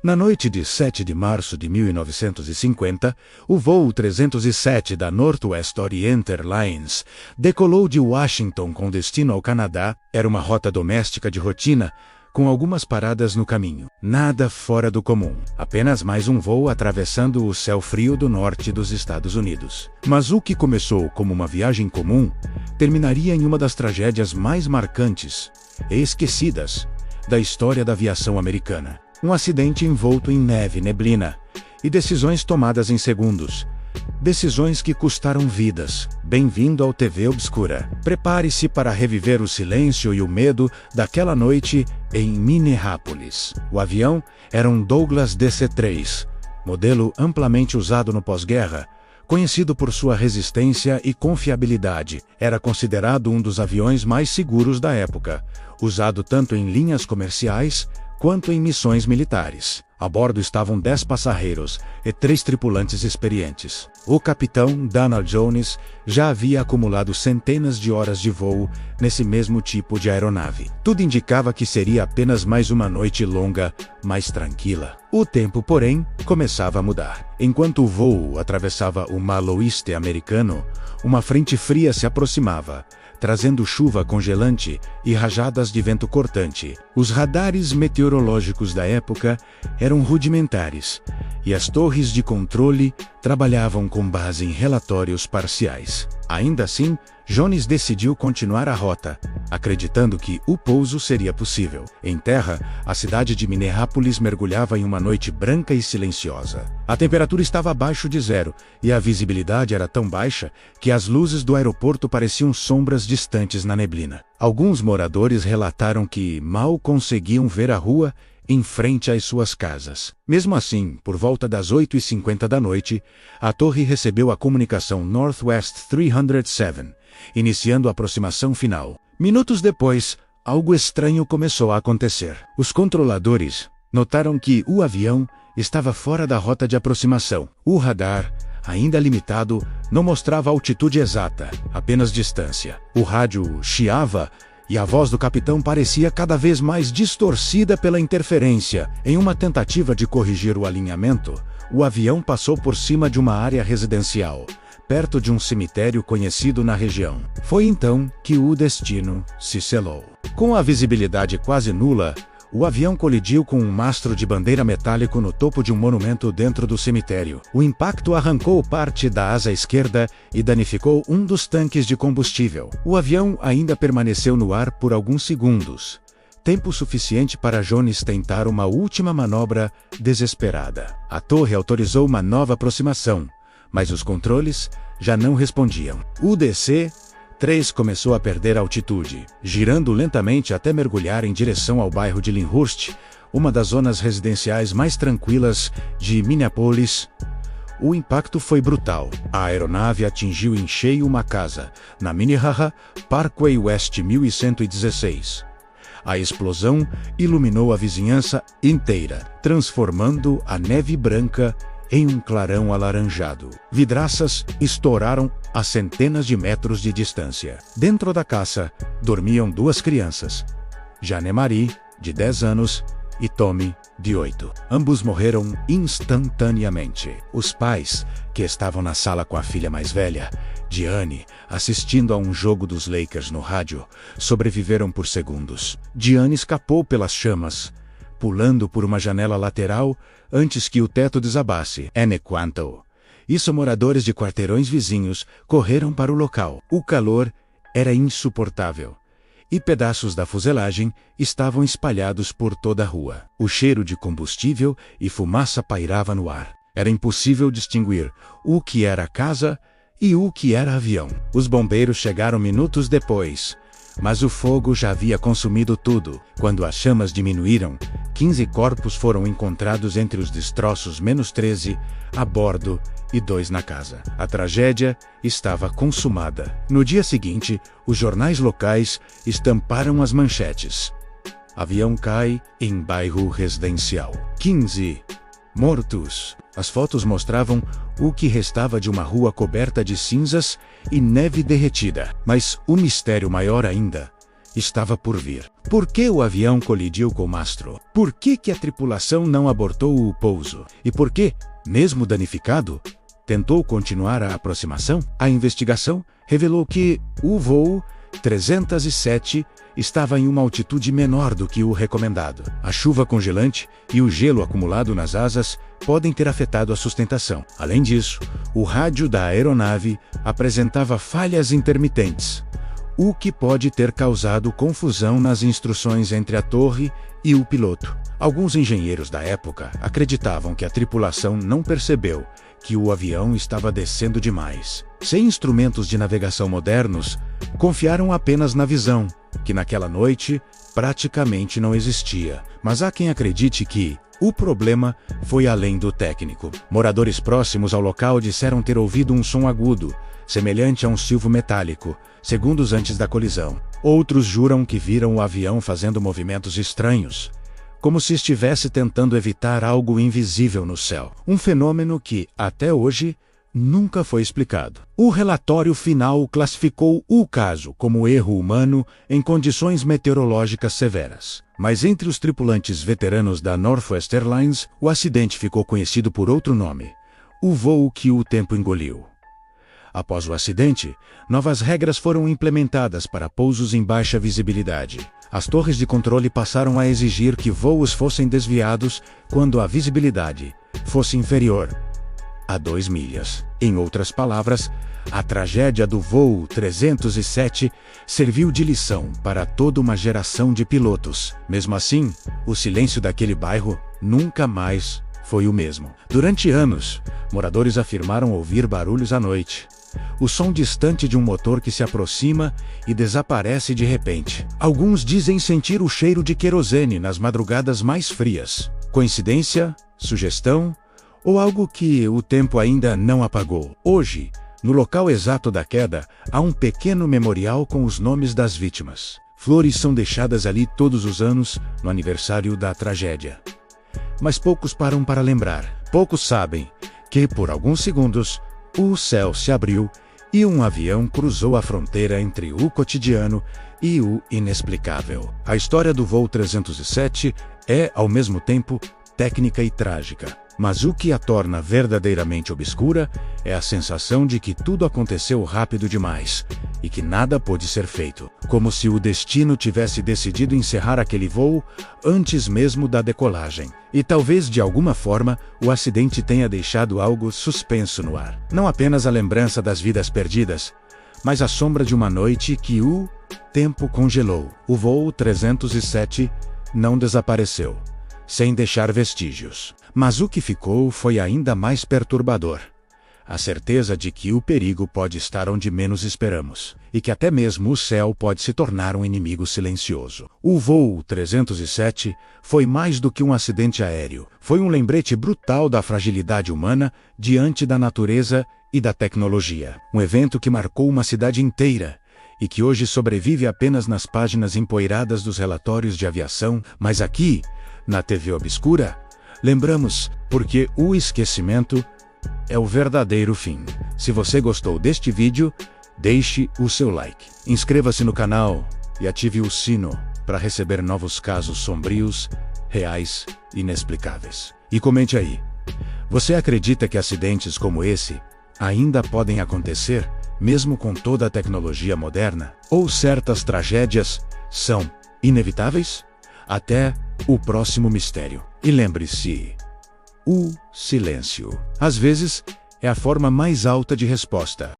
Na noite de 7 de março de 1950, o voo 307 da Northwest Orient Airlines decolou de Washington com destino ao Canadá. Era uma rota doméstica de rotina, com algumas paradas no caminho. Nada fora do comum. Apenas mais um voo atravessando o céu frio do norte dos Estados Unidos. Mas o que começou como uma viagem comum, terminaria em uma das tragédias mais marcantes e esquecidas da história da aviação americana. Um acidente envolto em neve e neblina, e decisões tomadas em segundos. Decisões que custaram vidas. Bem-vindo ao TV Obscura. Prepare-se para reviver o silêncio e o medo daquela noite em Minneapolis. O avião era um Douglas DC-3, modelo amplamente usado no pós-guerra, conhecido por sua resistência e confiabilidade. Era considerado um dos aviões mais seguros da época, usado tanto em linhas comerciais quanto em missões militares. A bordo estavam 10 passageiros e 3 tripulantes experientes. O capitão Donald Jones já havia acumulado centenas de horas de voo nesse mesmo tipo de aeronave. Tudo indicava que seria apenas mais uma noite longa, mais tranquila. O tempo, porém, começava a mudar. Enquanto o voo atravessava o Mar Oeste americano, uma frente fria se aproximava, trazendo chuva congelante e rajadas de vento cortante. Os radares meteorológicos da época eram rudimentares, e as torres de controle trabalhavam com base em relatórios parciais. Ainda assim, Jones decidiu continuar a rota, acreditando que o pouso seria possível. Em terra, a cidade de Minneapolis mergulhava em uma noite branca e silenciosa. A temperatura estava abaixo de zero, e a visibilidade era tão baixa que as luzes do aeroporto pareciam sombras distantes na neblina. Alguns moradores relataram que mal conseguiam ver a rua em frente às suas casas. Mesmo assim, por volta das 8h50 da noite, a torre recebeu a comunicação Northwest 307, iniciando a aproximação final. Minutos depois, algo estranho começou a acontecer. Os controladores notaram que o avião estava fora da rota de aproximação. O radar, ainda limitado, não mostrava a altitude exata, apenas distância. O rádio chiava e a voz do capitão parecia cada vez mais distorcida pela interferência. Em uma tentativa de corrigir o alinhamento, o avião passou por cima de uma área residencial, perto de um cemitério conhecido na região. Foi então que o destino se selou. Com a visibilidade quase nula, o avião colidiu com um mastro de bandeira metálico no topo de um monumento dentro do cemitério. O impacto arrancou parte da asa esquerda e danificou um dos tanques de combustível. O avião ainda permaneceu no ar por alguns segundos, tempo suficiente para Jones tentar uma última manobra desesperada. A torre autorizou uma nova aproximação, mas os controles já não respondiam. O DC-3 começou a perder altitude, girando lentamente até mergulhar em direção ao bairro de Lyndhurst, uma das zonas residenciais mais tranquilas de Minneapolis. O impacto foi brutal. A aeronave atingiu em cheio uma casa, na Minnehaha Parkway West 1116. A explosão iluminou a vizinhança inteira, transformando a neve branca em um clarão alaranjado. Vidraças estouraram a centenas de metros de distância. Dentro da casa, dormiam 2 crianças, Jane Marie, de 10 anos, e Tommy, de 8. Ambos morreram instantaneamente. Os pais, que estavam na sala com a filha mais velha, Diane, assistindo a um jogo dos Lakers no rádio, sobreviveram por segundos. Diane escapou pelas chamas, pulando por uma janela lateral antes que o teto desabasse. Enquanto isso, moradores de quarteirões vizinhos correram para o local. O calor era insuportável, e pedaços da fuselagem estavam espalhados por toda a rua. O cheiro de combustível e fumaça pairava no ar. Era impossível distinguir o que era casa e o que era avião. Os bombeiros chegaram minutos depois, mas o fogo já havia consumido tudo. Quando as chamas diminuíram, 15 corpos foram encontrados entre os destroços, menos 13 a bordo e 2 na casa. A tragédia estava consumada. No dia seguinte, os jornais locais estamparam as manchetes: avião cai em bairro residencial. 15 mortos. As fotos mostravam o que restava de uma rua coberta de cinzas e neve derretida. Mas o mistério maior ainda estava por vir. Por que o avião colidiu com o mastro? Por que a tripulação não abortou o pouso? E por que, mesmo danificado, tentou continuar a aproximação? A investigação revelou que o voo 307 estava em uma altitude menor do que o recomendado. A chuva congelante e o gelo acumulado nas asas podem ter afetado a sustentação. Além disso, o rádio da aeronave apresentava falhas intermitentes, o que pode ter causado confusão nas instruções entre a torre e o piloto. Alguns engenheiros da época acreditavam que a tripulação não percebeu que o avião estava descendo demais. Sem instrumentos de navegação modernos, confiaram apenas na visão, que naquela noite praticamente não existia. Mas há quem acredite que o problema foi além do técnico. Moradores próximos ao local disseram ter ouvido um som agudo, semelhante a um silvo metálico, segundos antes da colisão. Outros juram que viram o avião fazendo movimentos estranhos, como se estivesse tentando evitar algo invisível no céu. Um fenômeno que, até hoje, nunca foi explicado. O relatório final classificou o caso como erro humano em condições meteorológicas severas. Mas entre os tripulantes veteranos da Northwest Airlines, o acidente ficou conhecido por outro nome: o voo que o tempo engoliu. Após o acidente, novas regras foram implementadas para pousos em baixa visibilidade. As torres de controle passaram a exigir que voos fossem desviados quando a visibilidade fosse inferior a 2 milhas. Em outras palavras, a tragédia do voo 307 serviu de lição para toda uma geração de pilotos. Mesmo assim, o silêncio daquele bairro nunca mais foi o mesmo. Durante anos, moradores afirmaram ouvir barulhos à noite. O som distante de um motor que se aproxima e desaparece de repente. Alguns dizem sentir o cheiro de querosene nas madrugadas mais frias. Coincidência? Sugestão? Ou algo que o tempo ainda não apagou? Hoje, no local exato da queda, há um pequeno memorial com os nomes das vítimas. Flores são deixadas ali todos os anos, no aniversário da tragédia. Mas poucos param para lembrar. Poucos sabem que, por alguns segundos, o céu se abriu e um avião cruzou a fronteira entre o cotidiano e o inexplicável. A história do voo 307 é, ao mesmo tempo, técnica e trágica. Mas o que a torna verdadeiramente obscura é a sensação de que tudo aconteceu rápido demais e que nada pôde ser feito. Como se o destino tivesse decidido encerrar aquele voo antes mesmo da decolagem. E talvez, de alguma forma, o acidente tenha deixado algo suspenso no ar. Não apenas a lembrança das vidas perdidas, mas a sombra de uma noite que o tempo congelou. O voo 307 não desapareceu, sem deixar vestígios. Mas o que ficou foi ainda mais perturbador. A certeza de que o perigo pode estar onde menos esperamos, e que até mesmo o céu pode se tornar um inimigo silencioso. O voo 307 foi mais do que um acidente aéreo. Foi um lembrete brutal da fragilidade humana diante da natureza e da tecnologia. Um evento que marcou uma cidade inteira, e que hoje sobrevive apenas nas páginas empoeiradas dos relatórios de aviação, mas aqui, na TV Obscura, lembramos, porque o esquecimento é o verdadeiro fim. Se você gostou deste vídeo, deixe o seu like. Inscreva-se no canal e ative o sino para receber novos casos sombrios, reais e inexplicáveis. E comente aí, você acredita que acidentes como esse ainda podem acontecer, mesmo com toda a tecnologia moderna? Ou certas tragédias são inevitáveis? Até o próximo mistério. E lembre-se, o silêncio, às vezes, é a forma mais alta de resposta.